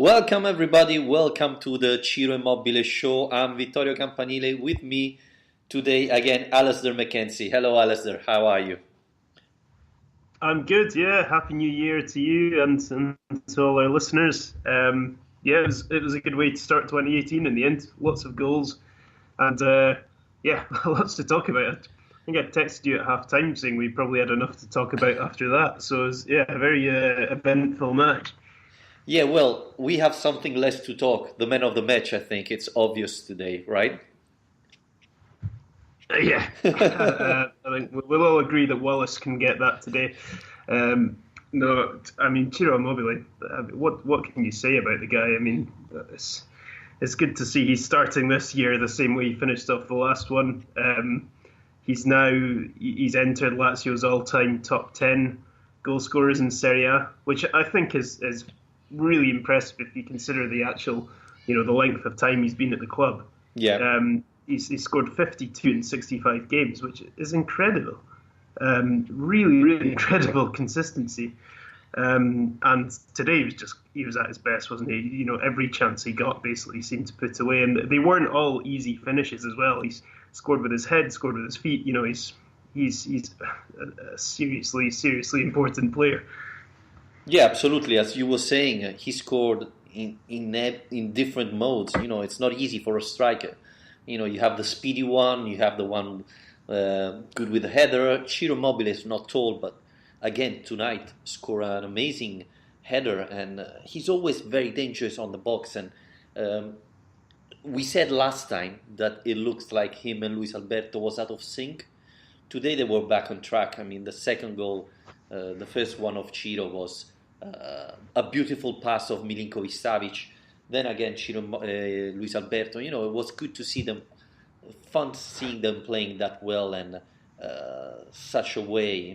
Welcome everybody, welcome to the Ciro Immobile show. I'm Vittorio Campanile. With me today again, Alasdair McKenzie. Hello Alasdair, how are you? I'm good, yeah. Happy New Year to you and to all our listeners. It was a good way to start 2018 in the end. Lots of goals and lots to talk about. I think I texted you at half time saying we probably had enough to talk about after that. So it was, a very eventful match. Yeah, well, we have something less to talk. The man of the match, I think it's obvious today, right? I think we'll all agree that Wallace can get that today. No, I mean, Ciro Immobile, what can you say about the guy? I mean, it's good to see he's starting this year the same way he finished off the last one. He's entered Lazio's all-time top 10 goal scorers in Serie A, which I think is really impressive if you consider the actual, the length of time he's been at the club. Yeah. He's scored 52 in 65 games, which is incredible. Really, really incredible consistency. And today he was at his best, wasn't he? Every chance he got basically seemed to put away, and they weren't all easy finishes as well. He's scored with his head, scored with his feet. He's a seriously important player. Yeah, absolutely. As you were saying, he scored in different modes. It's not easy for a striker. You have the speedy one, you have the one good with the header. Ciro Immobile is not tall, but again tonight scored an amazing header, and he's always very dangerous on the box. And we said last time that it looks like him and Luis Alberto was out of sync. Today they were back on track. I mean, the second goal, the first one of Ciro was a beautiful pass of Milinkovic-Savic. Then again, Luis Alberto. It was good to see them. Fun seeing them playing that well and such a way.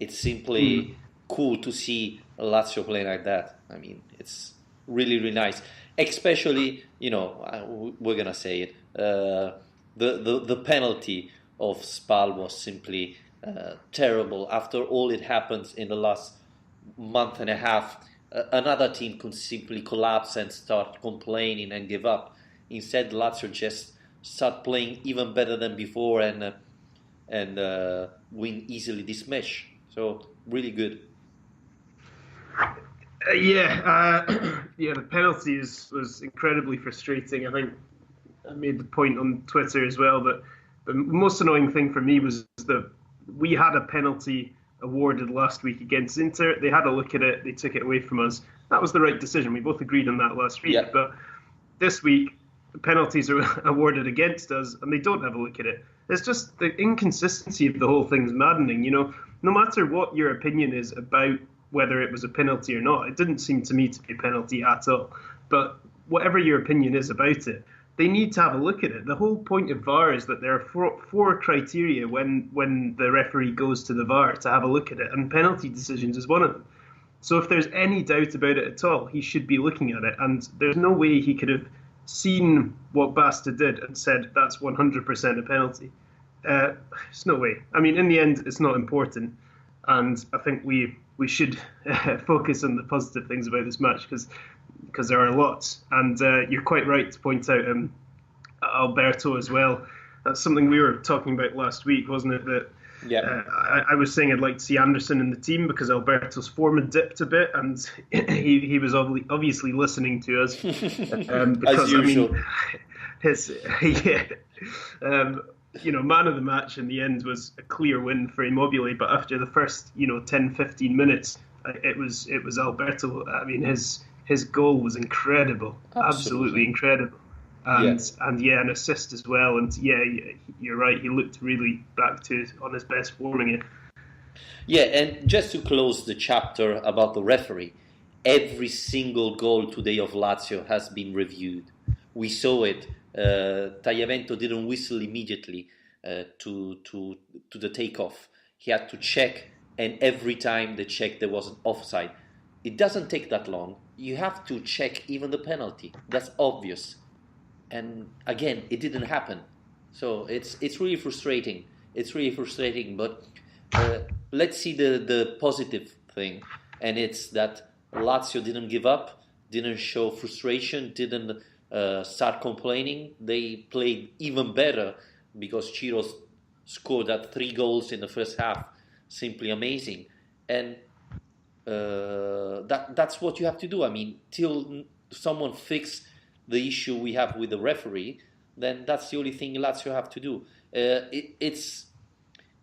It's simply cool to see Lazio playing like that. I mean, it's really, really nice. Especially, we're gonna say it. The penalty of Spal was simply terrible. After all it happens in the last month and a half, another team could simply collapse and start complaining and give up. Instead, Lazio just start playing even better than before and win easily this match. So really good. The penalty was incredibly frustrating. I think I made the point on Twitter as well that the most annoying thing for me was that we had a penalty awarded last week against Inter. They had a look at it, they took it away from us. That was the right decision. We both agreed on that last week. Yeah. But this week, the penalties are awarded against us and they don't have a look at it. It's just the inconsistency of the whole thing is maddening. No matter what your opinion is about whether it was a penalty or not, it didn't seem to me to be a penalty at all. But whatever your opinion is about it, they need to have a look at it. The whole point of VAR is that there are four criteria when the referee goes to the VAR to have a look at it, and penalty decisions is one of them. So if there's any doubt about it at all, he should be looking at it, and there's no way he could have seen what Basta did and said that's 100% a penalty. There's no way. I mean, in the end, it's not important, and I think we should focus on the positive things about this match because there are lots. And you're quite right to point out Alberto as well. That's something we were talking about last week, wasn't it? That I was saying I'd like to see Anderson in the team because Alberto's form had dipped a bit, and he was obviously listening to us. Because, as usual. Man of the match in the end was a clear win for Immobile, but after the first 10-15 minutes, it was Alberto. I mean, his goal was incredible, absolutely incredible, and an assist as well. And you're right, he looked really back to on his best form again. Yeah, and just to close the chapter about the referee, every single goal today of Lazio has been reviewed. We saw it. Tagliavento didn't whistle immediately to the takeoff. He had to check, and every time they checked, there was an offside. It doesn't take that long. You have to check even the penalty. That's obvious. And again, it didn't happen. So it's really frustrating. It's really frustrating. But let's see the positive thing, and it's that Lazio didn't give up. didn't show frustration, didn't start complaining. They played even better because Ciro scored that 3 goals in the first half. Simply amazing. And that's what you have to do. I mean, till someone fix the issue we have with the referee, then that's the only thing Lazio have to do.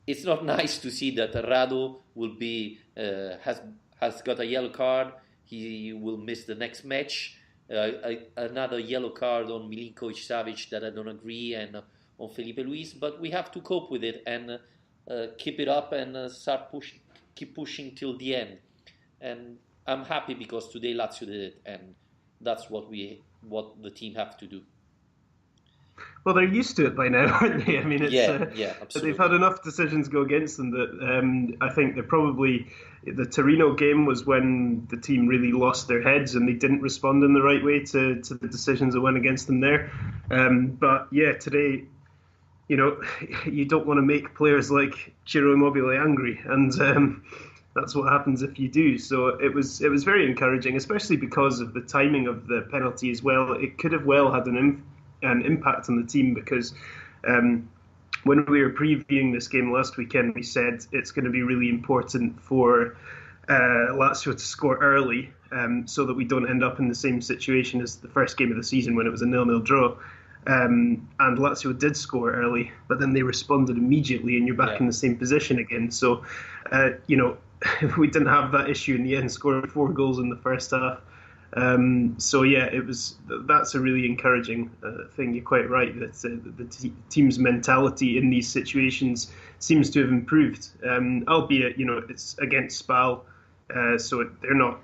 It's not nice to see that Rado will be has got a yellow card. He will miss the next match. Another yellow card on Milinkovic Savic that I don't agree, and on Felipe Luis. But we have to cope with it and keep it up and keep pushing till the end. And I'm happy because today Lazio did it, and that's what the team have to do. Well, they're used to it by now, aren't they? I mean, absolutely. They've had enough decisions go against them that I think they're probably... The Torino game was when the team really lost their heads and they didn't respond in the right way to the decisions that went against them there. But yeah, today, you don't want to make players like Ciro Immobile angry, and that's what happens if you do. So it was very encouraging, especially because of the timing of the penalty as well. It could have well had an impact on the team because when we were previewing this game last weekend, we said it's going to be really important for Lazio to score early so that we don't end up in the same situation as the first game of the season when it was a 0-0 draw. And Lazio did score early, but then they responded immediately and you're back in the same position again. So, we didn't have that issue in the end, scoring 4 goals in the first half. So yeah, that's a really encouraging thing. You're quite right that the team's mentality in these situations seems to have improved. Albeit, it's against Spal, so they're not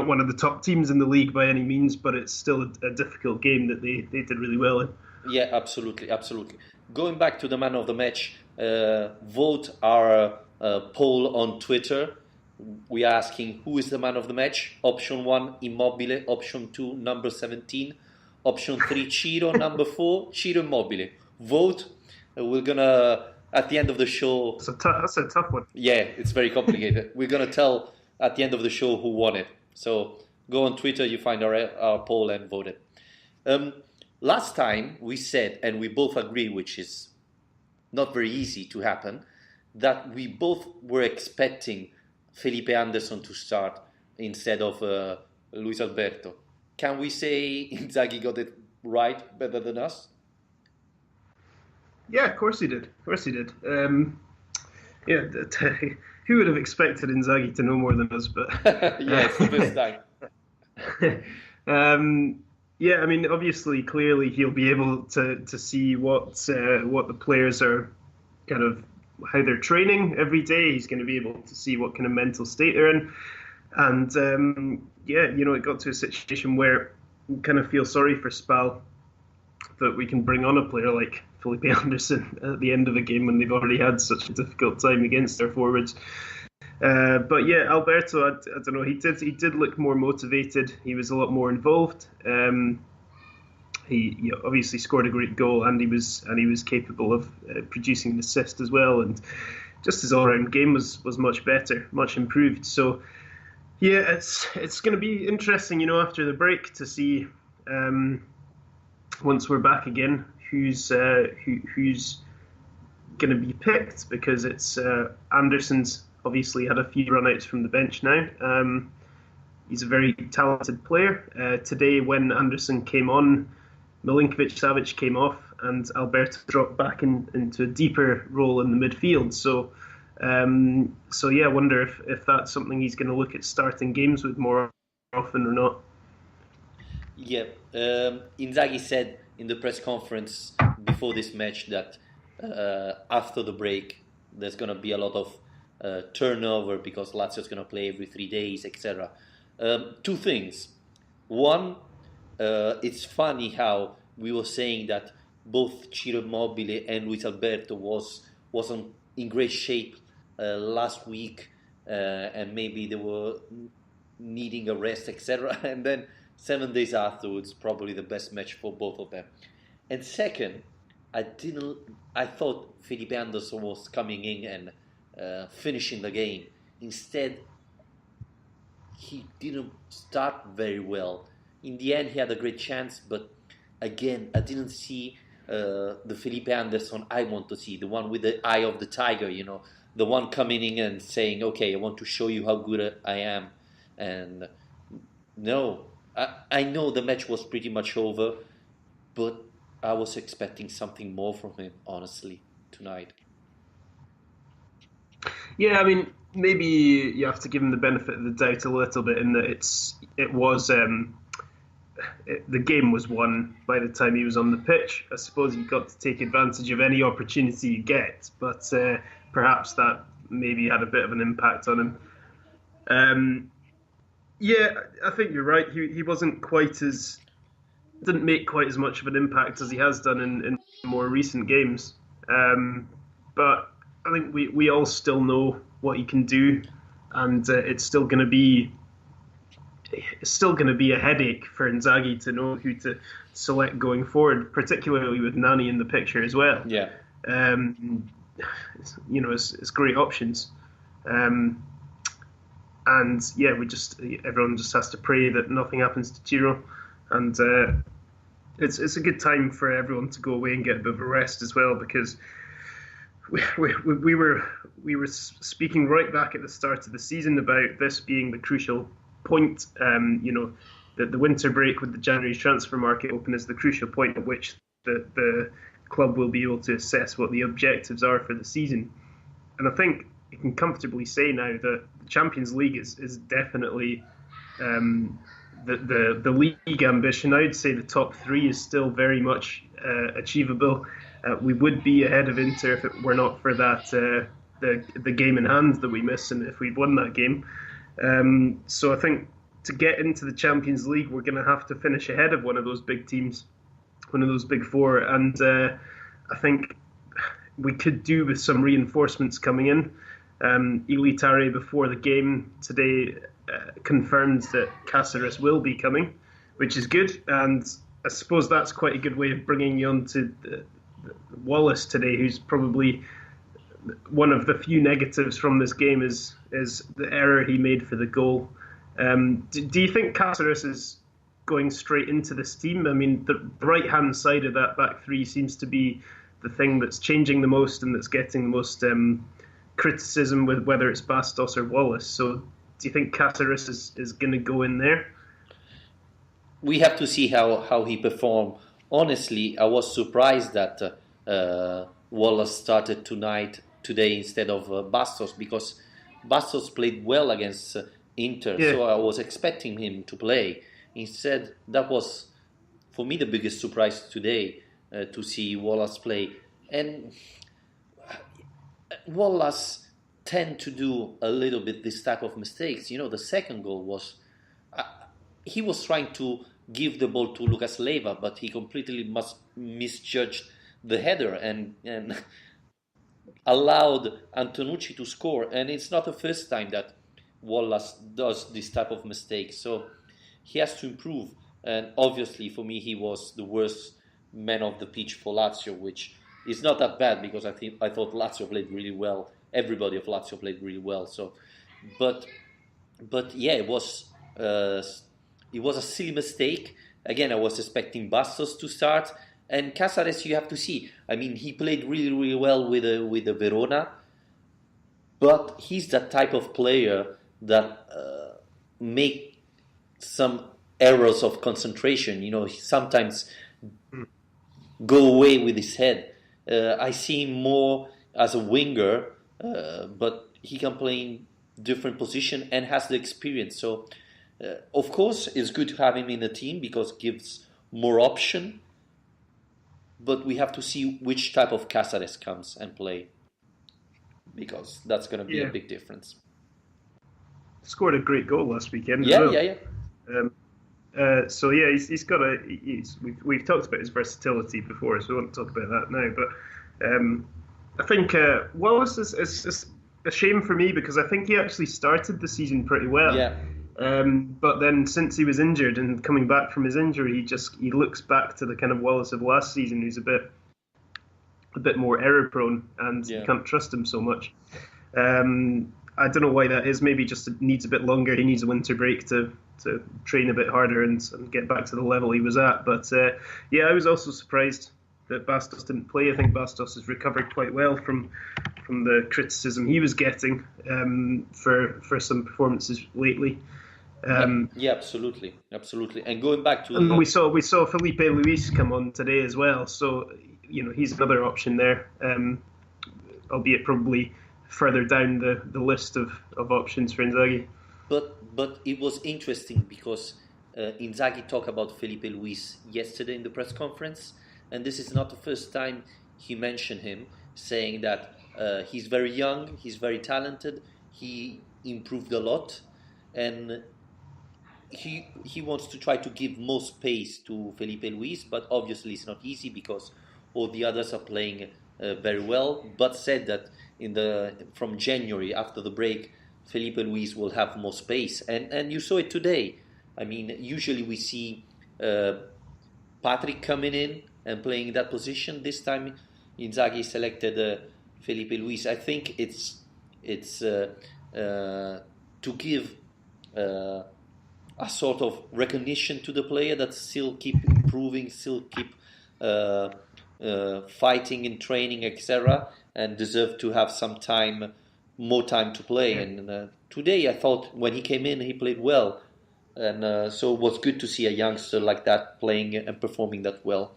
one of the top teams in the league by any means, but it's still a difficult game that they did really well in. Yeah, absolutely. Going back to the man of the match, vote our poll on Twitter. We are asking who is the man of the match. Option 1, Immobile. Option 2, number 17. Option 3, Ciro. Number 4, Ciro Immobile. Vote. We're gonna at the end of the show. That's a tough one. Yeah, it's very complicated. We're gonna tell at the end of the show who won it. So go on Twitter, you find our poll and vote it. Last time we said, and we both agree, which is not very easy to happen, that we both were expecting Felipe Anderson to start instead of Luis Alberto. Can we say Inzaghi got it right better than us? Yeah, of course he did. Who would have expected Inzaghi to know more than us? But yeah, it's the first time. Yeah, I mean, obviously, clearly, he'll be able to see what the players are kind of, how they're training every day. He's going to be able to see what kind of mental state they're in. And it got to a situation where we kind of feel sorry for Spal that we can bring on a player like Felipe Anderson at the end of a game when they've already had such a difficult time against their forwards. But yeah, Alberto, I don't know. He did look more motivated. He was a lot more involved. He obviously scored a great goal, and he was capable of producing an assist as well. And just his all-round game was much better, much improved. So yeah, it's going to be interesting, after the break to see once we're back again who's going to be picked, because it's Anderson's obviously had a few run-outs from the bench now. He's a very talented player. Today, when Anderson came on, Milinkovic Savic came off, and Alberto dropped back into a deeper role in the midfield. So yeah, I wonder if that's something he's going to look at starting games with more often or not. Yeah, Inzaghi said in the press conference before this match that after the break there's going to be a lot of turnover because Lazio's going to play every 3 days, etc. 2 things. One, it's funny how we were saying that both Ciro Immobile and Luis Alberto wasn't in great shape last week, and maybe they were needing a rest, etc. And then 7 days afterwards, probably the best match for both of them. And second, I thought Felipe Anderson was coming in and finishing the game. Instead, he didn't start very well. In the end, he had a great chance, but again, I didn't see the Felipe Anderson I want to see, the one with the eye of the tiger, the one coming in and saying, "Okay, I want to show you how good I am." And no, I know the match was pretty much over, but I was expecting something more from him, honestly, tonight. Yeah, I mean, maybe you have to give him the benefit of the doubt a little bit in that the game was won by the time he was on the pitch. I suppose you've got to take advantage of any opportunity you get, but perhaps that maybe had a bit of an impact on him. Yeah, I think you're right. He wasn't didn't make quite as much of an impact as he has done in more recent games. But I think we all still know what he can do, and it's still going to be a headache for Inzaghi to know who to select going forward, particularly with Nani in the picture as well. Yeah. It's great options. And yeah, everyone just has to pray that nothing happens to Ciro, and it's a good time for everyone to go away and get a bit of a rest as well, because we were speaking right back at the start of the season about this being the crucial point. That the winter break with the January transfer market open is the crucial point at which the club will be able to assess what the objectives are for the season. And I think you can comfortably say now that the Champions League is definitely the league ambition. I would say the top three is still very much achievable. We would be ahead of Inter if it were not for that the game in hand that we miss, and if we'd won that game. So I think to get into the Champions League, we're going to have to finish ahead of one of those big teams, one of those big four, and I think we could do with some reinforcements coming in. Ilitare before the game today confirmed that Cáceres will be coming, which is good, and I suppose that's quite a good way of bringing you on to Wallace today, who's probably one of the few negatives from this game is the error he made for the goal. Do you think Cáceres is going straight into this team? I mean, the right-hand side of that back three seems to be the thing that's changing the most and that's getting the most criticism, with whether it's Bastos or Wallace. So do you think Cáceres is going to go in there? We have to see how he performed. Honestly, I was surprised that Wallace started today instead of Bastos, because Bastos played well against Inter, Yeah. so I was expecting him to play. Instead, that was, for me, the biggest surprise today, to see Wallace play. And Wallace tend to do a little bit this type of mistakes. The second goal was, he was trying to give the ball to Lucas Leiva, but he completely misjudged the header and allowed Antonucci to score. And it's not the first time that Wallace does this type of mistake, so he has to improve. And obviously, for me, he was the worst man of the pitch for Lazio, which is not that bad, because I thought Lazio played really well. Everybody of Lazio played really well. So, but yeah, it was a silly mistake. Again, I was expecting Bastos to start, and Cáceres, you have to see. I mean, he played really, really well with the Verona, but he's that type of player that make some errors of concentration. He sometimes go away with his head. I see him more as a winger, but he can play in different position and has the experience. So, of course, it's good to have him in the team because it gives more option. But we have to see which type of Cáceres comes and play, because that's going to be a big difference. Scored a great goal last weekend. Yeah, as well. yeah. So yeah, he's got we've talked about his versatility before, so we won't talk about that now. But I think Wallace is a shame for me, because I think he actually started the season pretty well. Yeah. But then since he was injured and coming back from his injury, he looks back to the kind of Wallace of last season, who's a bit more error prone, and you can't trust him so much. I don't know why that is. Maybe just needs a bit longer. He needs a winter break to train a bit harder and get back to the level he was at. But yeah, I was also surprised that Bastos didn't play. I think Bastos has recovered quite well from the criticism he was getting for some performances lately. Yeah, absolutely, absolutely. And going back to and we saw Felipe Luis come on today as well. So he's another option there, albeit probably further down the list of options for Inzaghi. but it was interesting because Inzaghi talked about Felipe Luis yesterday in the press conference, and this is not the first time he mentioned him, saying that he's very young, he's very talented, he improved a lot, and he wants to try to give more space to Felipe Luis, but obviously it's not easy because all the others are playing very well. But said that from January after the break, Felipe Luis will have more space, and you saw it today. I mean, usually we see Patrick coming in and playing that position. This time, Inzaghi selected Felipe Luis. I think it's to give a sort of recognition to the player that still keep improving, still keep fighting in training, etc., and deserve to have some time, more time to play. And today, I thought when he came in, he played well, and so it was good to see a youngster like that playing and performing that well.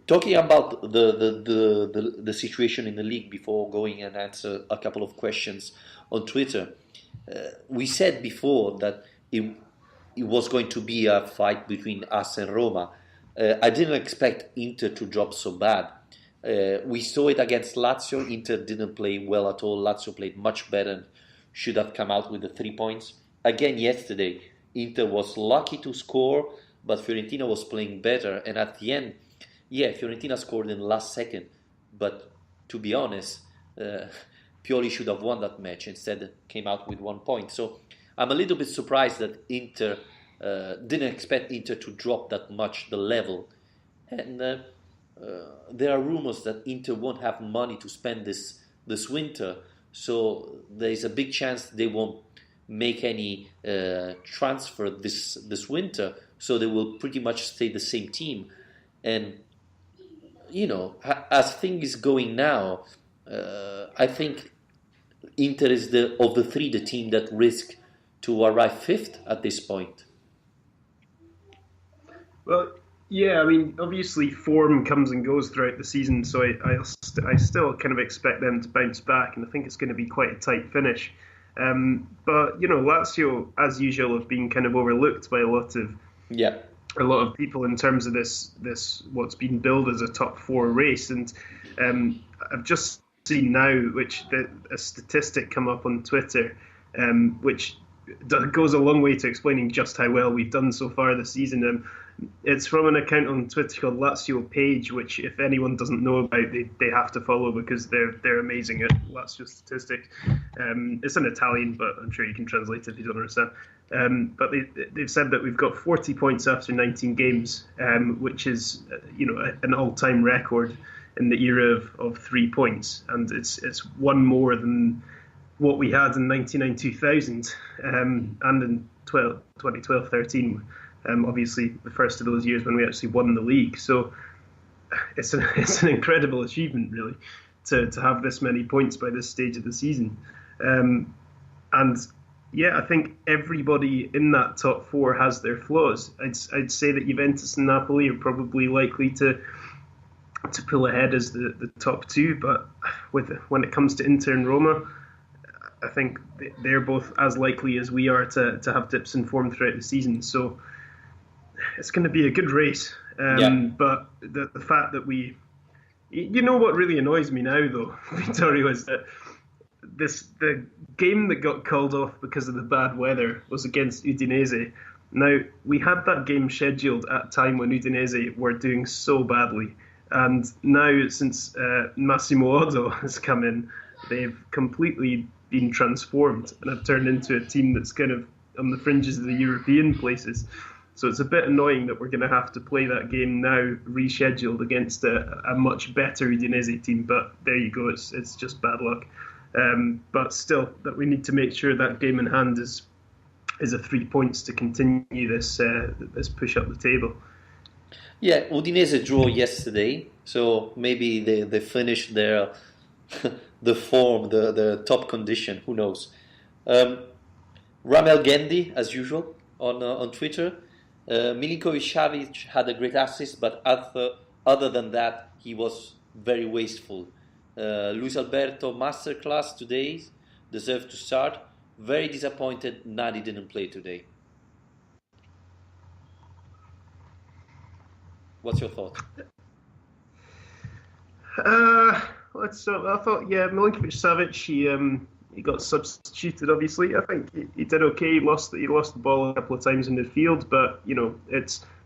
Talking about the situation in the league before going and answer a couple of questions on Twitter, we said before that it was going to be a fight between us and Roma. I didn't expect Inter to drop so bad. We saw it against Lazio. Inter didn't play well at all. Lazio played much better and should have come out with the 3 points. Again, yesterday, Inter was lucky to score, but Fiorentina was playing better. And at the end, yeah, Fiorentina scored in the last second. But to be honest, Pioli should have won that match. Instead, came out with 1 point. So I'm a little bit surprised that Inter didn't expect Inter to drop that much the level, and there are rumors that Inter won't have money to spend this winter, so there is a big chance they won't make any transfer this winter, so they will pretty much stay the same team. And as things going now, I think Inter is of the three the team that risk to arrive fifth at this point. Well, yeah, I mean, obviously form comes and goes throughout the season, so I still kind of expect them to bounce back, and I think it's going to be quite a tight finish. But Lazio, as usual, have been kind of overlooked by a lot of people in terms of this what's been billed as a top four race, and I've just seen now a statistic come up on Twitter, which goes a long way to explaining just how well we've done so far this season. It's from an account on Twitter called Lazio Page, which if anyone doesn't know about, they have to follow because they're amazing at Lazio statistics. It's in Italian, but I'm sure you can translate it if you don't understand. But they've said that we've got 40 points after 19 games, which is an all-time record in the era of 3 points, and it's one more than what we had in 99-2000 and in 2012-13. Obviously, the first of those years when we actually won the league. So it's an incredible achievement, really, to have this many points by this stage of the season. And yeah, I think everybody in that top four has their flaws. I'd say that Juventus and Napoli are probably likely to pull ahead as the top two, but when it comes to Inter and Roma, I think they're both as likely as we are to have dips in form throughout the season. So it's going to be a good race. But the fact that what really annoys me now, though, Vittorio, is that the game that got called off because of the bad weather was against Udinese. Now, we had that game scheduled at a time when Udinese were doing so badly. And now, since Massimo Oddo has come in, they've completely been transformed and have turned into a team that's kind of on the fringes of the European places. So it's a bit annoying that we're going to have to play that game now, rescheduled against a much better Udinese team. But there you go, it's just bad luck. But still, that we need to make sure that game in hand is a 3 points to continue this push up the table. Yeah, Udinese drew yesterday, so maybe they finished their the form, the top condition. Who knows? Um, Ramel Gendi, as usual, on Twitter. Milinkovic-Savic had a great assist, but other than that, he was very wasteful. Luis Alberto masterclass today, deserved to start. Very disappointed Nani didn't play today. What's your thought? I thought, yeah, Milinkovic-Savic, he got substituted. Obviously, I think he did okay. He lost the ball a couple of times in midfield, but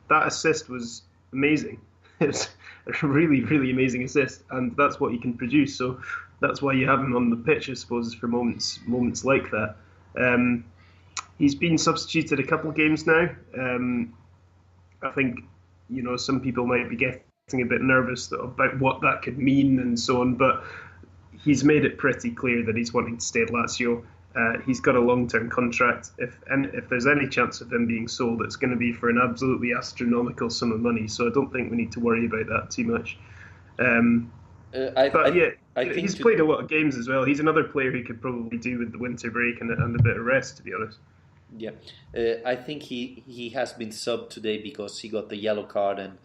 that assist was amazing. It was a really, really amazing assist, and that's what he can produce. So that's why you have him on the pitch, I suppose, for moments like that. He's been substituted a couple of games now. I think some people might be getting a bit nervous about what that could mean and so on, but he's made it pretty clear that he's wanting to stay at Lazio. He's got a long-term contract. If there's any chance of him being sold, it's going to be for an absolutely astronomical sum of money. So I don't think we need to worry about that too much. He's played a lot of games as well. He's another player who could probably do with the winter break and a bit of rest, to be honest. Yeah, I think he has been subbed today because he got the yellow card and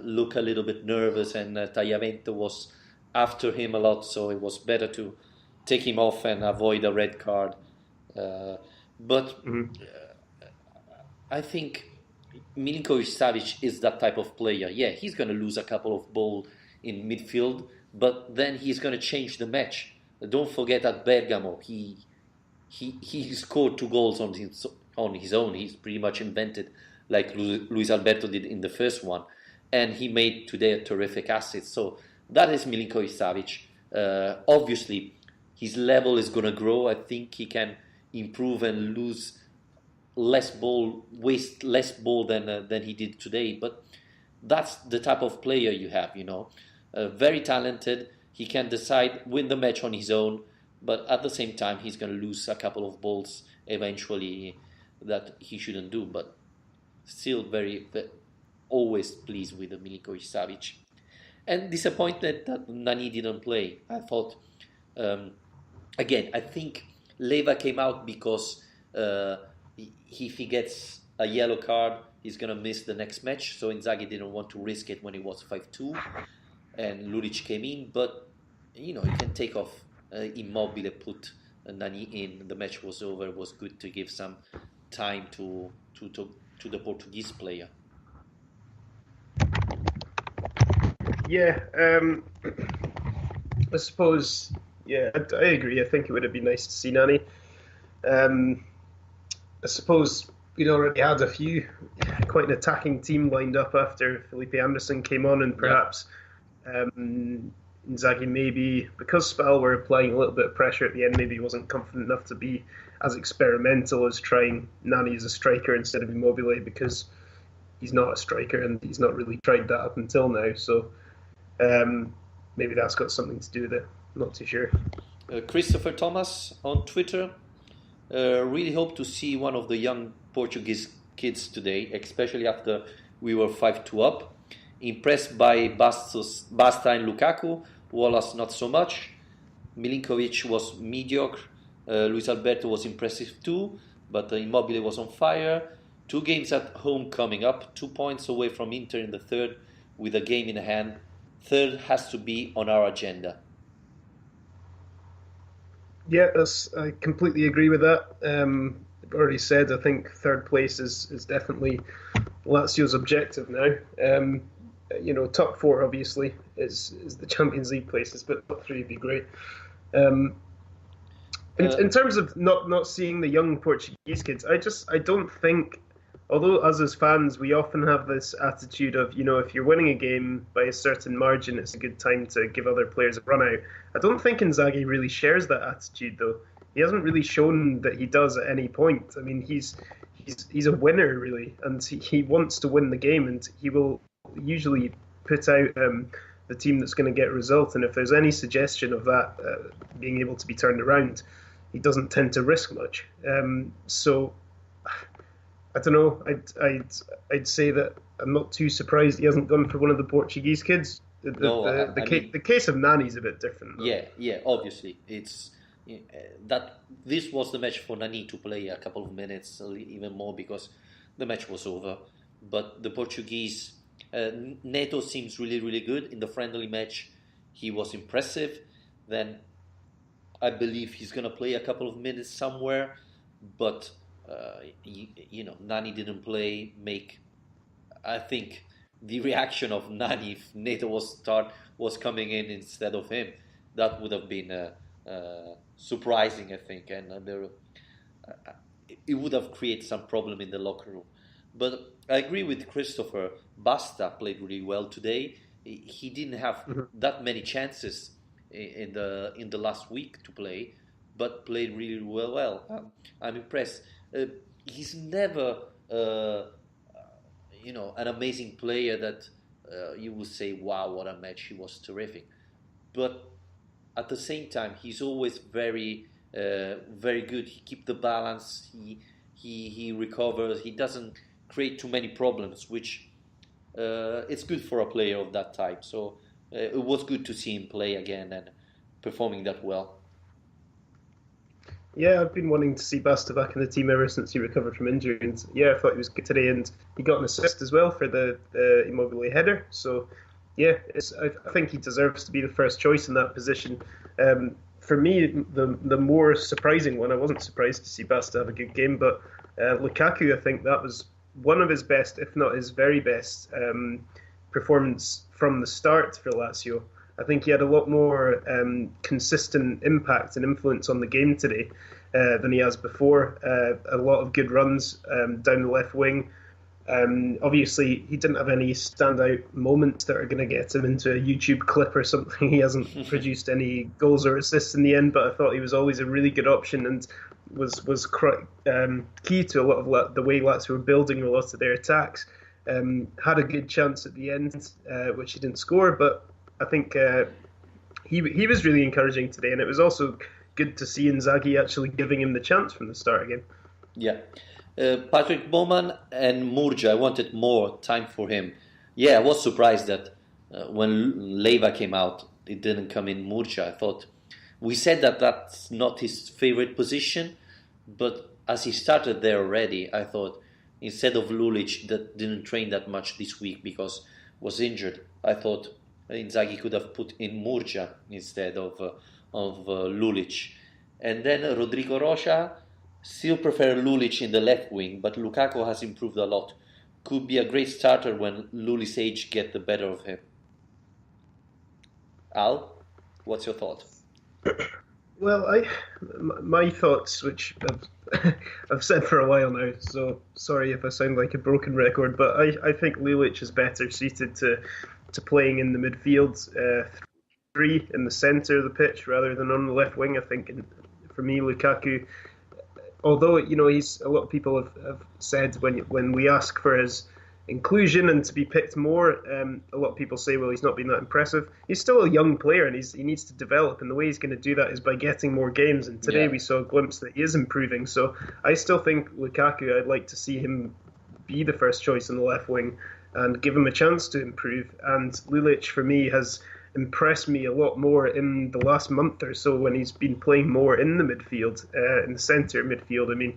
looked a little bit nervous, and Tagliavento was after him a lot, so it was better to take him off and avoid a red card. I think Milinkovic-Savic is that type of player. Yeah, he's going to lose a couple of balls in midfield, but then he's going to change the match. Don't forget at Bergamo, he scored 2 goals on his own. He's pretty much invented like Luis Alberto did in the first one, and he made today a terrific assist. So that is Milinkovic-Savic. Obviously, his level is going to grow. I think he can improve and lose less ball, waste less ball than he did today. But that's the type of player you have, very talented. He can win the match on his own, but at the same time, he's going to lose a couple of balls eventually that he shouldn't do. But still very always pleased with Milinkovic-Savic. And disappointed that Nani didn't play. I thought, again, I think Leva came out because if he gets a yellow card, he's going to miss the next match. So Inzaghi didn't want to risk it when it was 5-2. And Lulic came in. But, you can take off Immobile, put Nani in. The match was over. It was good to give some time to the Portuguese player. Yeah, I suppose. Yeah, I agree. I think it would have been nice to see Nani. I suppose we'd already had quite an attacking team lined up after Felipe Anderson came on, and perhaps Inzaghi maybe, because Spal were applying a little bit of pressure at the end, maybe he wasn't confident enough to be as experimental as trying Nani as a striker instead of Immobile, because he's not a striker and he's not really tried that up until now. So maybe that's got something to do with it. Not too sure. Christopher Thomas on Twitter. Really hope to see one of the young Portuguese kids today, especially after we were 5-2 up. Impressed by Basta and Lukaku. Wallace not so much. Milinkovic was mediocre. Luis Alberto was impressive too, but Immobile was on fire. 2 games at home coming up. 2 points away from Inter in the third with a game in hand. Third has to be on our agenda. Yeah, I completely agree with that. I've already said I think third place is definitely Lazio's objective now. Top 4 obviously is the Champions League places, but top 3 would be great. In terms of not seeing the young Portuguese kids, I don't think, although us as fans, we often have this attitude of, if you're winning a game by a certain margin, it's a good time to give other players a run out. I don't think Inzaghi really shares that attitude, though. He hasn't really shown that he does at any point. I mean, he's a winner, really, and he wants to win the game, and he will usually put out the the team that's going to get a result. And if there's any suggestion of that being able to be turned around, he doesn't tend to risk much. So I don't know. I'd say that I'm not too surprised he hasn't gone for one of the Portuguese kids. The case of Nani's a bit different, though. Yeah. Obviously, it's that this was the match for Nani to play a couple of minutes, even more, because the match was over. But the Portuguese, Neto seems really, really good in the friendly match. He was impressive. Then I believe he's gonna play a couple of minutes somewhere, but Nani didn't play. I think the reaction of Nani if Neto was coming in instead of him, that would have been surprising, I think, and it would have created some problem in the locker room. But I agree with Christopher. Basta played really well today. He didn't have that many chances in the last week to play, but played really well. I'm impressed. He's never an amazing player that you will say, wow, what a match, he was terrific. But at the same time, he's always very very good. He keeps the balance, he recovers, he doesn't create too many problems, which it's good for a player of that type. So it was good to see him play again and performing that well. Yeah, I've been wanting to see Basta back in the team ever since he recovered from injury, and I thought he was good today, and he got an assist as well for the Immobile header. So I think he deserves to be the first choice in that position. For me, the more surprising one, I wasn't surprised to see Basta have a good game, but Lukaku, I think that was one of his best, if not his very best, performance from the start for Lazio. I think he had a lot more consistent impact and influence on the game today than he has before. A lot of good runs down the left wing. Obviously, he didn't have any standout moments that are going to get him into a YouTube clip or something. He hasn't produced any goals or assists in the end, but I thought he was always a really good option and was key to a lot of the way Lazio were building a lot of their attacks. Had a good chance at the end, which he didn't score, but I think he was really encouraging today, and it was also good to see Inzaghi actually giving him the chance from the start again. Yeah. Patrick Bowman and Murja, I wanted more time for him. Yeah, I was surprised that when Leiva came out, it didn't come in Murja. I thought, we said that that's not his favorite position, but as he started there already, I thought instead of Lulic, that didn't train that much this week because was injured, I thought Inzaghi could have put in Murja instead of Lulic. And then Rodrigo Rocha, still prefer Lulic in the left wing, but Lukaku has improved a lot. Could be a great starter when Lulic's age get the better of him. Al, what's your thought? Well, my thoughts, which I've said for a while now, so sorry if I sound like a broken record, but I think Lulic is better suited to playing in the midfield, three in the centre of the pitch rather than on the left wing. I think, for me, Lukaku, although he's, a lot of people have said when we ask for his inclusion and to be picked more, a lot of people say, well, he's not been that impressive. He's still a young player and he needs to develop, and the way he's going to do that is by getting more games, and today we saw a glimpse that he is improving. So I still think Lukaku, I'd like to see him be the first choice on the left wing and give him a chance to improve. And Lulic, for me, has impressed me a lot more in the last month or so when he's been playing more in the midfield, in the centre midfield, I mean.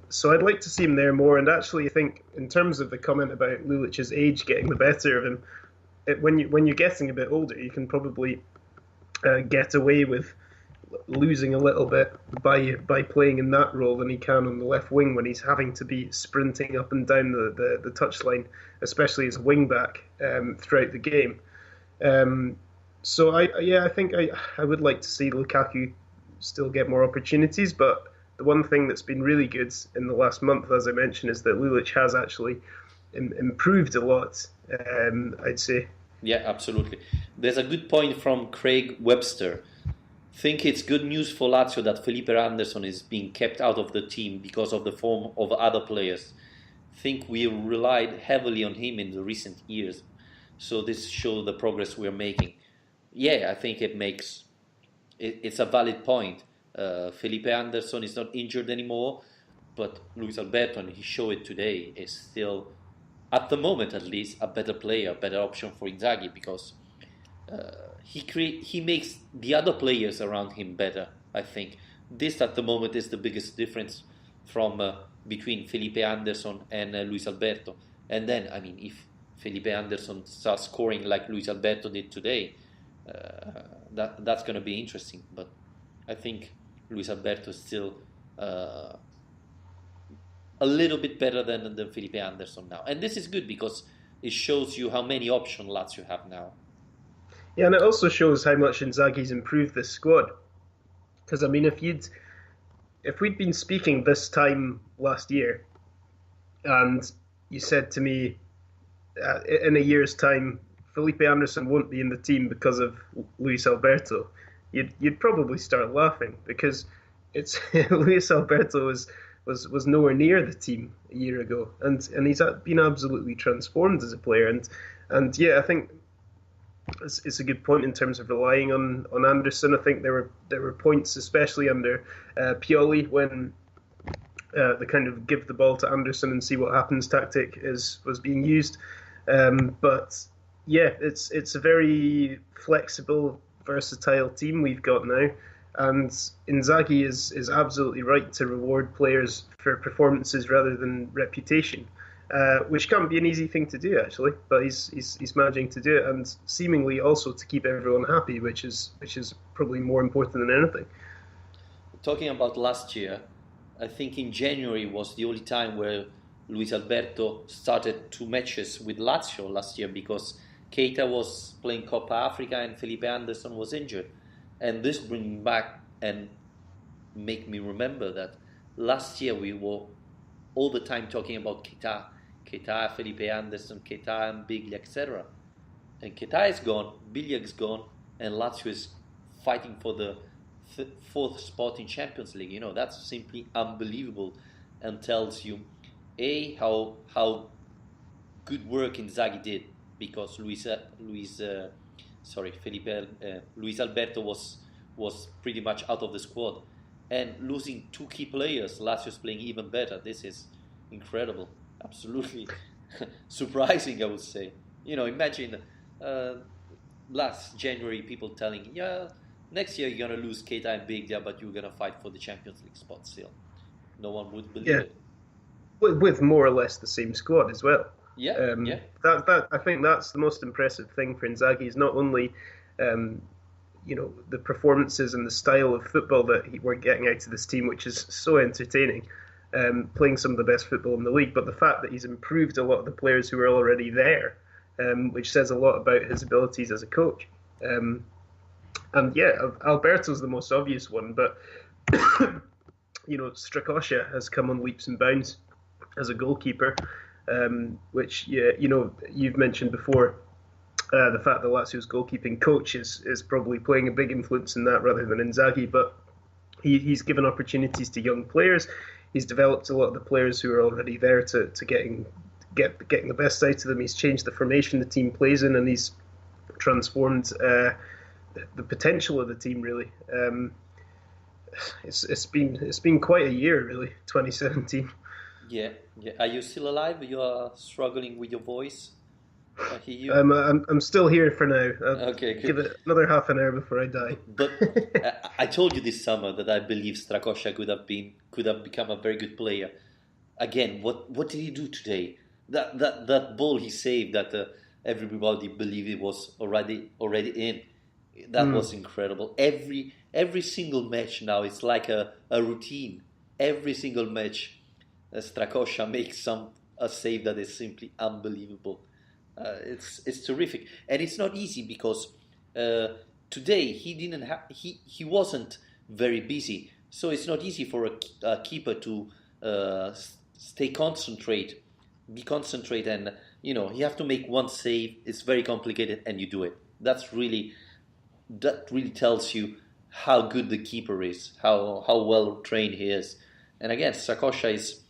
So I'd like to see him there more. And actually, I think in terms of the comment about Lulic's age getting the better of him, when you're getting a bit older, you can probably get away with losing a little bit by playing in that role than he can on the left wing when he's having to be sprinting up and down the touchline, especially as a wing back throughout the game. So I think I would like to see Lukaku still get more opportunities, but the one thing that's been really good in the last month, as I mentioned, is that Lulic has actually improved a lot, I'd say. Yeah, absolutely. There's a good point from Craig Webster. Think it's good news for Lazio that Felipe Anderson is being kept out of the team because of the form of other players. Think we relied heavily on him in the recent years. So this shows the progress we're making. Yeah, I think it's a valid point. Felipe Anderson is not injured anymore, but Luis Alberto, and he showed it today, is still, at the moment at least, a better player, a better option for Inzaghi because he makes the other players around him better. I think this at the moment is the biggest difference from between Felipe Anderson and Luis Alberto. And then, I mean, if Felipe Anderson starts scoring like Luis Alberto did today, that's going to be interesting. But I think Luis Alberto is still a little bit better than Felipe Anderson now. And this is good because it shows you how many options Lazio have now. Yeah, and it also shows how much Inzaghi's improved this squad. Because I mean, if we'd been speaking this time last year, and you said to me in a year's time, Felipe Anderson won't be in the team because of Luis Alberto, you'd probably start laughing because it's Luis Alberto was nowhere near the team a year ago, and he's been absolutely transformed as a player, and yeah, I think it's a good point in terms of relying on Anderson. I think there were points, especially under Pioli, when the kind of give the ball to Anderson and see what happens tactic was being used. But yeah, it's a very flexible, versatile team we've got now, and Inzaghi is absolutely right to reward players for performances rather than reputation. Which can't be an easy thing to do, actually, but he's managing to do it, and seemingly also to keep everyone happy, which is probably more important than anything. Talking about last year, I think in January was the only time where Luis Alberto started 2 matches with Lazio last year because Keita was playing Coppa Africa and Felipe Anderson was injured, and this brings me back and make me remember that last year we were all the time talking about Keita, Felipe Anderson, Keita and Biglia, etc. And Keita is gone, Biglia is gone, and Lazio is fighting for the 4th spot in Champions League. That's simply unbelievable and tells you, how good work Inzaghi did because Luis Alberto was pretty much out of the squad. And losing 2 key players, Lazio's playing even better. This is incredible. Absolutely surprising, I would say. Imagine last January people telling, yeah, next year you're going to lose Keita and Biglia, but you're going to fight for the Champions League spot still. No one would believe it. With more or less the same squad as well. Yeah, yeah. That I think that's the most impressive thing for Inzaghi is not only the performances and the style of football that we're getting out of this team, which is so entertaining, playing some of the best football in the league, but the fact that he's improved a lot of the players who are already there, which says a lot about his abilities as a coach. And yeah, Alberto's the most obvious one, but Strakosha has come on leaps and bounds as a goalkeeper, which you've mentioned before. The fact that Lazio's goalkeeping coach is probably playing a big influence in that rather than Inzaghi, but he's given opportunities to young players. He's developed a lot of the players who are already there to getting the best out of them. He's changed the formation the team plays in, and he's transformed the potential of the team. Really, it's been quite a year, really. 2017. Yeah. Are you still alive? You are struggling with your voice. I hear you. I'm still here for now. Okay, good. Give it another half an hour before I die. But I told you this summer that I believe Strakosha could have become a very good player. Again, what did he do today? That ball he saved that everybody believed it was already in. That was incredible. Every single match now it's like a routine. Every single match, Strakosha makes a save that is simply unbelievable. It's terrific, and it's not easy because today he wasn't very busy, so it's not easy for a keeper to be concentrated, and you have to make one save. It's very complicated, and you do it. That really tells you how good the keeper is, how well trained he is. And again, Strakosha is,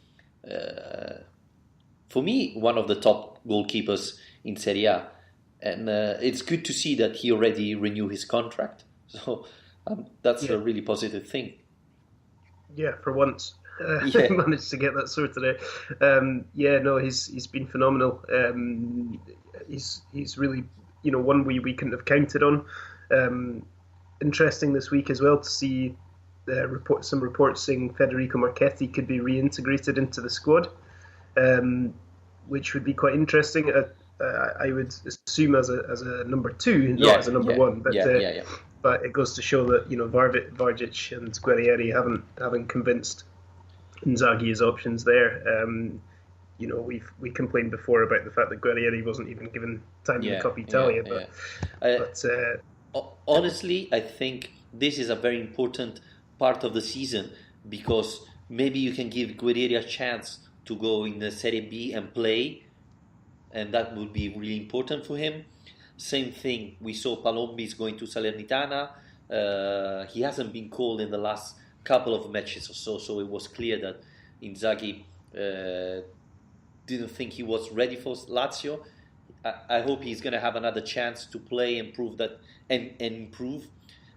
for me, one of the top goalkeepers in Serie A. and it's good to see that he already renewed his contract. So that's a really positive thing. Yeah, for once. Yeah, Managed to get that sorted out. No, he's been phenomenal. He's really, one we couldn't have counted on. Interesting this week as well to see some reports saying Federico Marchetti could be reintegrated into the squad, which would be quite interesting. I would assume as a number two, not as a number one, but but it goes to show that Vargic and Guerrieri haven't convinced Inzaghi's options there. We complained before about the fact that Guerrieri wasn't even given time in the Coppa Italia, but honestly, I think this is a very important part of the season, because maybe you can give Guerrieri a chance to go in the Serie B and play, and that would be really important for him. Same thing, we saw Palombi is going to Salernitana. He hasn't been called in the last couple of matches or so it was clear that Inzaghi didn't think he was ready for Lazio. I hope he's going to have another chance to play and prove that and improve.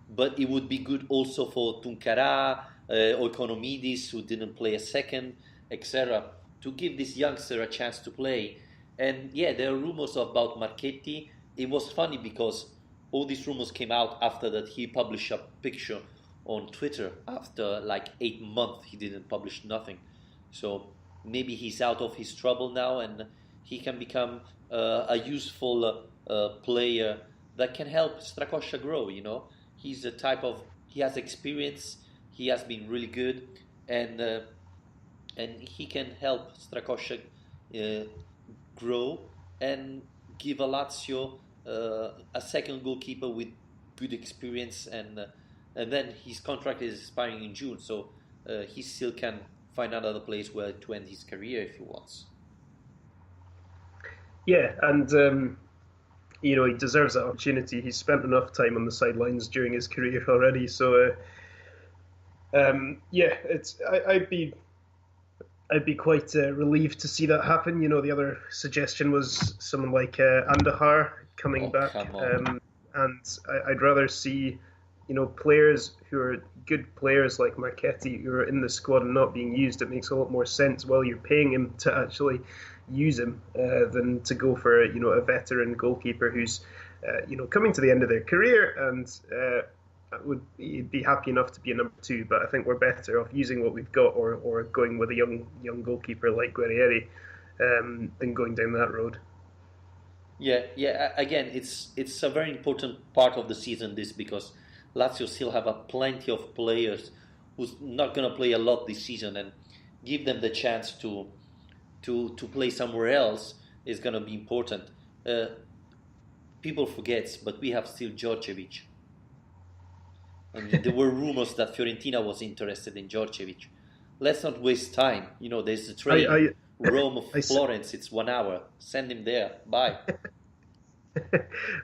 But it would be good also for Tuncara or Economidis, who didn't play a second, etc., to give this youngster a chance to play. And there are rumors about Marchetti. It was funny because all these rumors came out after that he published a picture on Twitter. After like 8 months, he didn't publish nothing. So maybe he's out of his trouble now, and he can become a useful player that can help Strakosha grow. He's the type of, he has experience, he has been really good, and he can help Strakosha grow and give a Lazio a second goalkeeper with good experience, and then his contract is expiring in June, so he still can find another place where to end his career if he wants. Yeah, and he deserves that opportunity. He's spent enough time on the sidelines during his career already, so I'd be quite relieved to see that happen. The other suggestion was someone like Andahar coming back, and I'd rather see players who are good players like Marchetti who are in the squad and not being used. It makes a lot more sense while you're paying him to actually use him than to go for a veteran goalkeeper who's coming to the end of their career and would be happy enough to be a number two. But I think we're better off using what we've got or going with a young goalkeeper like Guerrieri than going down that road. Yeah. Again, it's a very important part of the season, this, because Lazio still have plenty of players who's not going to play a lot this season, and give them the chance to play somewhere else is going to be important. People forget, but we have still Djordjevic. And there were rumors that Fiorentina was interested in Djordjevic. Let's not waste time. There's the train. Rome of Florence, it's 1 hour. Send him there. Bye.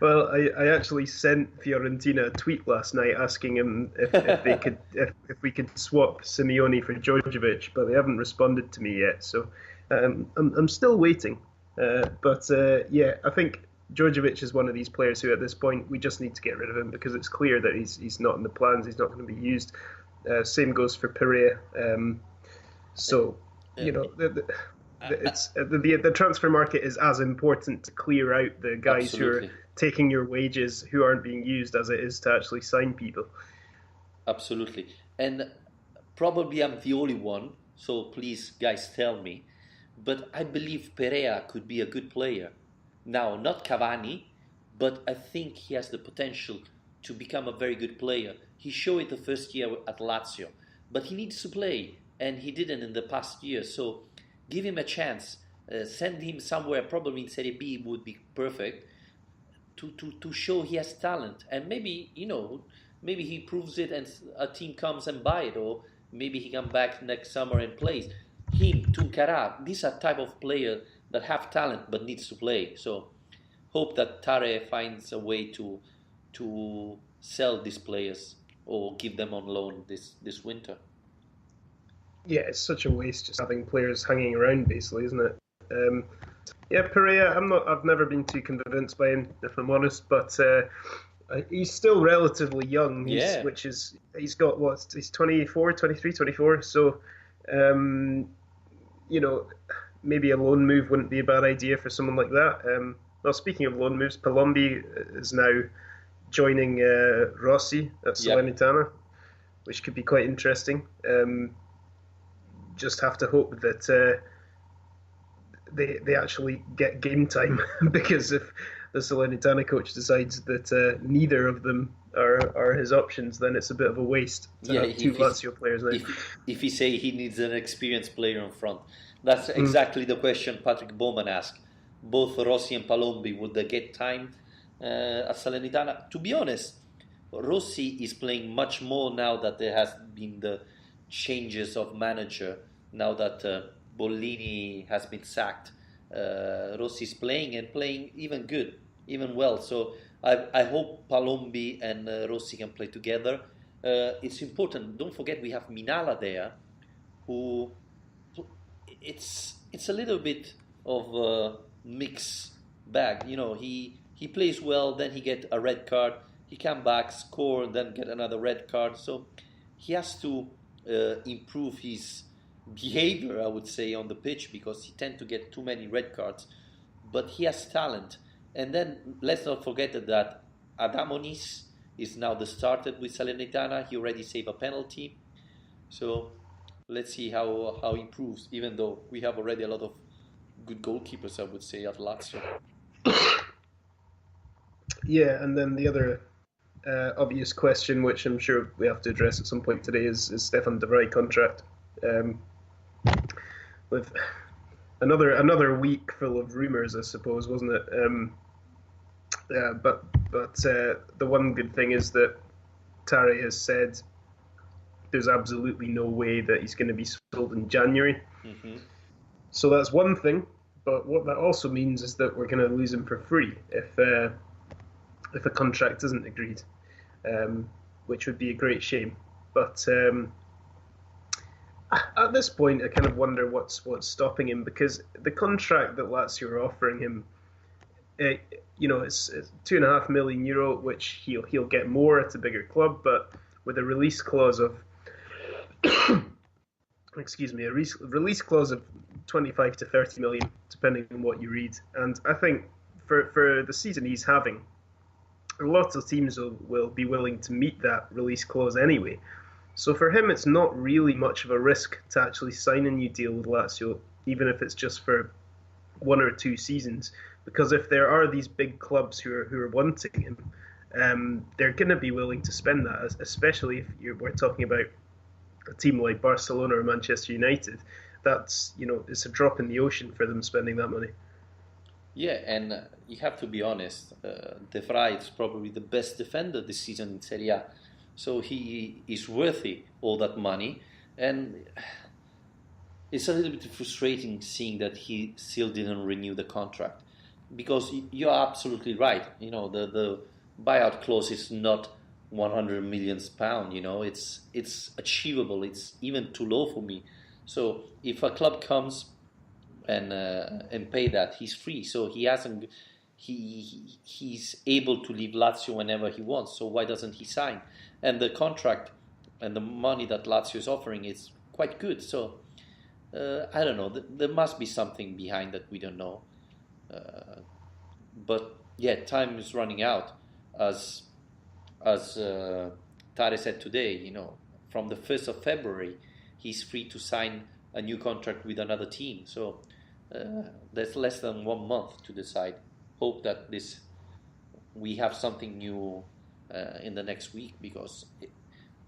Well, I actually sent Fiorentina a tweet last night asking him if they could if we could swap Simeone for Djordjevic, but they haven't responded to me yet. So I'm still waiting. But I think Djordjevic is one of these players who, at this point, we just need to get rid of him because it's clear that he's not in the plans. He's not going to be used. Same goes for Perea. The transfer market is as important to clear out the guys who are taking your wages, who aren't being used, as it is to actually sign people. Absolutely. And probably I'm the only one, so please, guys, tell me. But I believe Perea could be a good player. Now, not Cavani, but I think he has the potential to become a very good player. He showed it the first year at Lazio, but he needs to play, and he didn't in the past year. So give him a chance. Send him somewhere, probably in Serie B would be perfect, to show he has talent. And maybe he proves it and a team comes and buy it, or maybe he come back next summer and plays. Him, Tuncara, these are type of player that have talent but needs to play. So hope that Tare finds a way to sell these players or give them on loan this winter. Yeah, it's such a waste just having players hanging around, basically, isn't it? Yeah, Perea. I've never been too convinced by him, if I'm honest. But he's still relatively young. Yeah, He's got what? He's 24, 23, 24. So, um, maybe a loan move wouldn't be a bad idea for someone like that. Well, speaking of loan moves, Palombi is now joining Rossi at yep. Salernitana, which could be quite interesting. Just have to hope that they actually get game time because if the Salernitana coach decides that neither of them are his options, then it's a bit of a waste to have two Lazio players now. If he say he needs an experienced player in front, that's exactly the question Patrick Bowman asked. Both Rossi and Palombi, would they get time at Salernitana? To be honest, Rossi is playing much more now that there has been the changes of manager. Now that Bollini has been sacked, Rossi is playing and playing even good, even well. So I hope Palombi and Rossi can play together. It's important. Don't forget we have Minala there, who it's a little bit of a mix bag. He plays well, then he get a red card. He come back, score, then get another red card. So he has to improve his behavior, I would say, on the pitch because he tend to get too many red cards. But he has talent. And then let's not forget that Adamonis is now the starter with Salernitana. He already saved a penalty. So let's see how he improves, even though we have already a lot of good goalkeepers, I would say, at Lazio. Yeah, and then the other obvious question, which I'm sure we have to address at some point today, is Stefan de Vrij contract. With another week full of rumours, I suppose, wasn't it? But the one good thing is that Tari has said there's absolutely no way that he's going to be sold in January. Mm-hmm. So that's one thing. But what that also means is that we're going to lose him for free if a contract isn't agreed, which would be a great shame. But at this point, I kind of wonder what's stopping him, because the contract that Lazio are offering him, it's €2.5 million, which he'll get more at a bigger club, but with a release clause of a release clause of 25 to 30 million, depending on what you read. And I think for the season he's having, lots of teams will be willing to meet that release clause anyway. So for him, it's not really much of a risk to actually sign a new deal with Lazio, even if it's just for 1 or 2 seasons. Because if there are these big clubs who are wanting him, they're going to be willing to spend that, especially if we're talking about a team like Barcelona or Manchester United. That's, it's a drop in the ocean for them spending that money. Yeah, and you have to be honest, De Vrij is probably the best defender this season in Serie A. So he is worthy all that money. And it's a little bit frustrating seeing that he still didn't renew the contract. Because you're absolutely right. The buyout clause is not 100 million pounds. It's achievable. It's even too low for me. So if a club comes and pay that, he's free. So he's able to leave Lazio whenever he wants. So why doesn't he sign? And the contract and the money that Lazio is offering is quite good. So I don't know. There must be something behind that we don't know. But yeah, time is running out. As Tare said today, from the 1st of February, he's free to sign a new contract with another team. So there's less than 1 month to decide. Hope that we have something new in the next week, because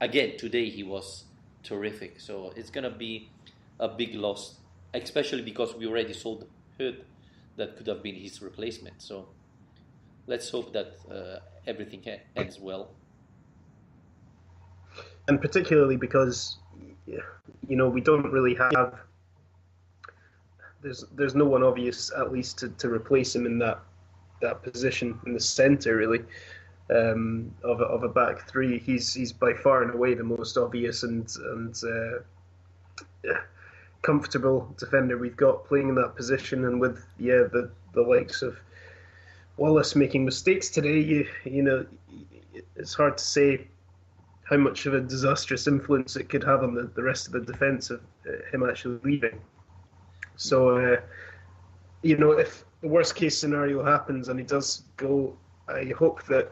again today he was terrific. So it's gonna be a big loss, especially because we already sold Hood, that could have been his replacement. So let's hope that everything ends well. And particularly because we don't really have. There's no one obvious, at least to replace him in that position in the centre, really, of a back three. He's by far and away the most obvious, and comfortable defender we've got playing in that position, and with the likes of Wallace making mistakes today, you know, it's hard to say how much of a disastrous influence it could have on the rest of the defence of him actually leaving. So, you know, if the worst case scenario happens and he does go, I hope that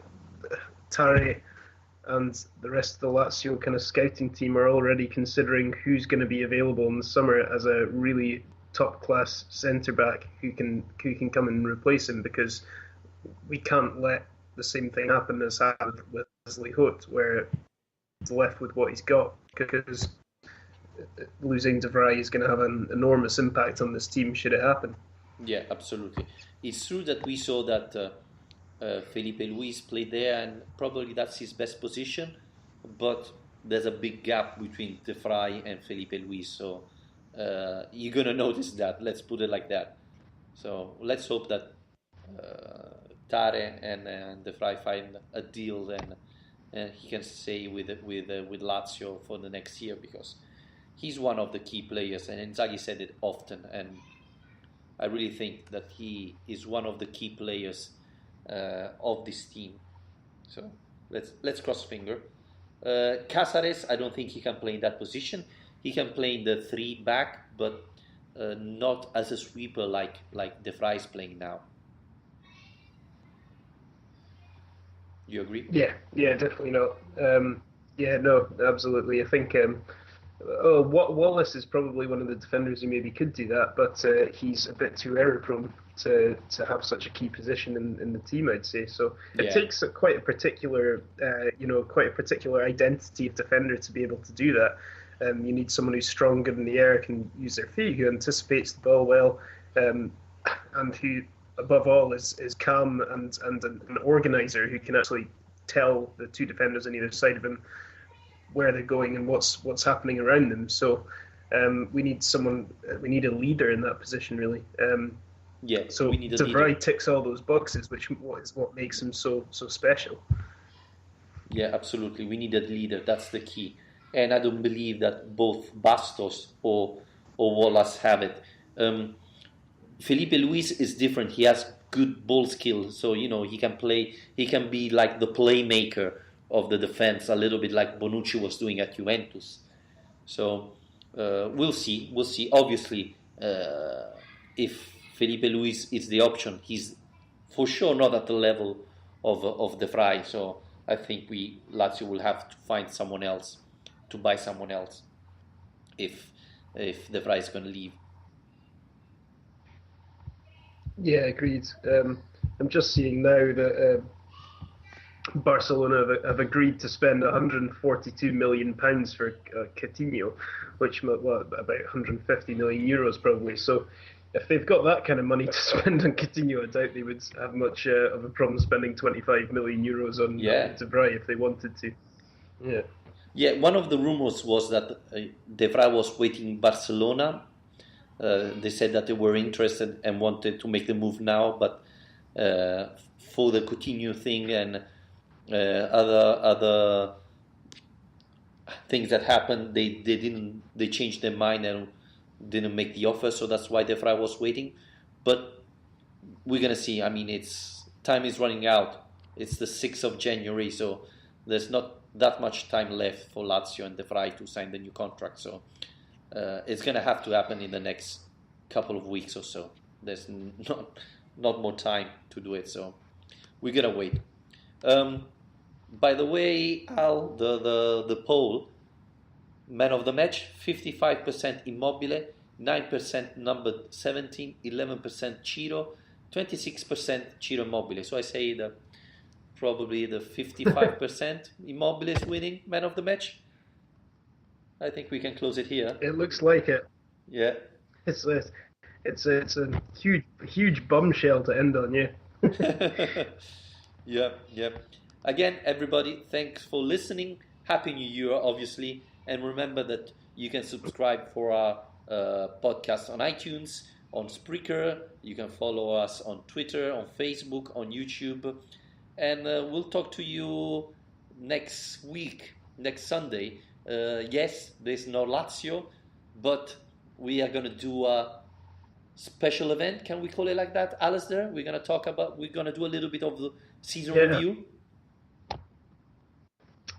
Tare and the rest of the Lazio kind of scouting team are already considering who's going to be available in the summer as a really top class centre back who can come and replace him, because we can't let the same thing happen as happened with Leslie Holt, where he's left with what he's got, because losing De Vrij is going to have an enormous impact on this team should it happen. Yeah, absolutely. It's true that we saw that Felipe Luis played there, and probably that's his best position. But there's a big gap between De Vrij and Felipe Luis, so you're gonna notice that. Let's put it like that. So let's hope that Tare and De Vrij find a deal, and he can stay with Lazio for the next year, because he's one of the key players, and Inzaghi said it often, and I really think that he is one of the key players of this team. So let's cross finger. Casares, I don't think he can play in that position. He can play in the 3 back, but not as a sweeper like De Vrij is playing now. You agree? Yeah, definitely not. Yeah, no, absolutely. I think Wallace is probably one of the defenders who maybe could do that, but he's a bit too error prone to have such a key position in the team, I'd say. So it takes quite a particular identity of defender to be able to do that. You need someone who's strong, good in the air, can use their feet, who anticipates the ball well, and who, above all, is calm and an organizer who can actually tell the 2 defenders on either side of him where they're going and what's happening around them. So we need a leader in that position, really. So we need a De leader. Vrij ticks all those boxes, which is what makes him so special. Yeah, absolutely. We need a leader. That's the key. And I don't believe that both Bastos or Wallace have it. Felipe Luis is different. He has good ball skill, so he can play. He can be like the playmaker of the defense, a little bit like Bonucci was doing at Juventus. So we'll see. We'll see. Obviously, if Felipe Luis is the option, he's for sure not at the level of De Vrij. So I think Lazio will have to find someone else, to buy someone else, if De Vrij is going to leave. Yeah, agreed. I'm just seeing now that Barcelona have agreed to spend £142 million for Coutinho, which about 150 million euros probably. So if they've got that kind of money to spend on Coutinho, I doubt they would have much of a problem spending 25 million euros on De Vrij if they wanted to. Yeah. Yeah, one of the rumors was that De Vrij was waiting Barcelona. They said that they were interested and wanted to make the move now, but for the Coutinho thing and other things that happened, they changed their mind and didn't make the offer. So that's why De Vrij was waiting. But we're gonna see. I mean, time is running out. It's the 6th of January, so there's not that much time left for Lazio and De Vrij to sign the new contract. So it's going to have to happen in the next couple of weeks or so. There's not more time to do it, so we're going to wait. By the way, Al, the poll, man of the match, 55% Immobile, 9% number 17, 11% Ciro, 26% Ciro Immobile. So I say probably the 55% Immobile is winning man of the match. I think we can close it here. It looks like it. Yeah. It's a huge bombshell to end on, yeah. Yeah. Again, everybody, thanks for listening. Happy New Year, obviously. And remember that you can subscribe for our podcast on iTunes, on Spreaker. You can follow us on Twitter, on Facebook, on YouTube. And we'll talk to you next week, next Sunday. Yes, there's no Lazio, but we are going to do a special event. Can we call it like that, Alistair? We're going to do a little bit of the season review.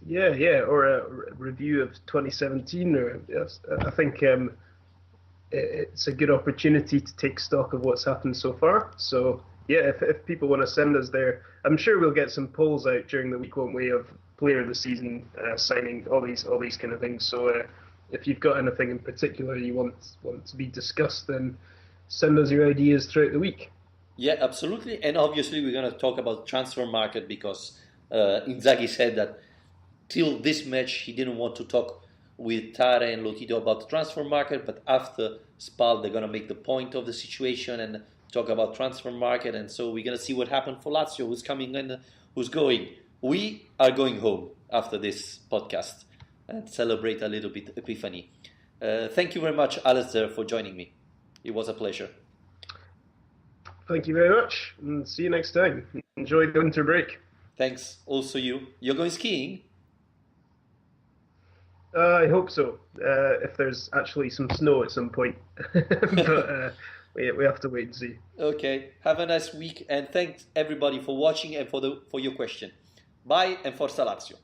Yeah, or a review of 2017. Or I think it's a good opportunity to take stock of what's happened so far. So yeah, if people want to send us there, I'm sure we'll get some polls out during the week, won't we, of player of the season, signing, all these kind of things. So if you've got anything in particular you want to be discussed, then send us your ideas throughout the week. Yeah, absolutely. And obviously we're going to talk about transfer market because Inzaghi said that till this match he didn't want to talk with Tare and Lotito about the transfer market, but after Spal they're going to make the point of the situation and talk about transfer market. And so we're going to see what happened for Lazio, who's coming in, who's going. We are going home after this podcast and celebrate a little bit Epiphany. Thank you very much, Alistair, for joining me. It was a pleasure. Thank you very much, and see you next time. Enjoy the winter break. Thanks. Also you. You're going skiing? I hope so. If there's actually some snow at some point. But we have to wait and see. Okay. Have a nice week, and thanks everybody for watching and for your question. Bye, and Forza Lazio.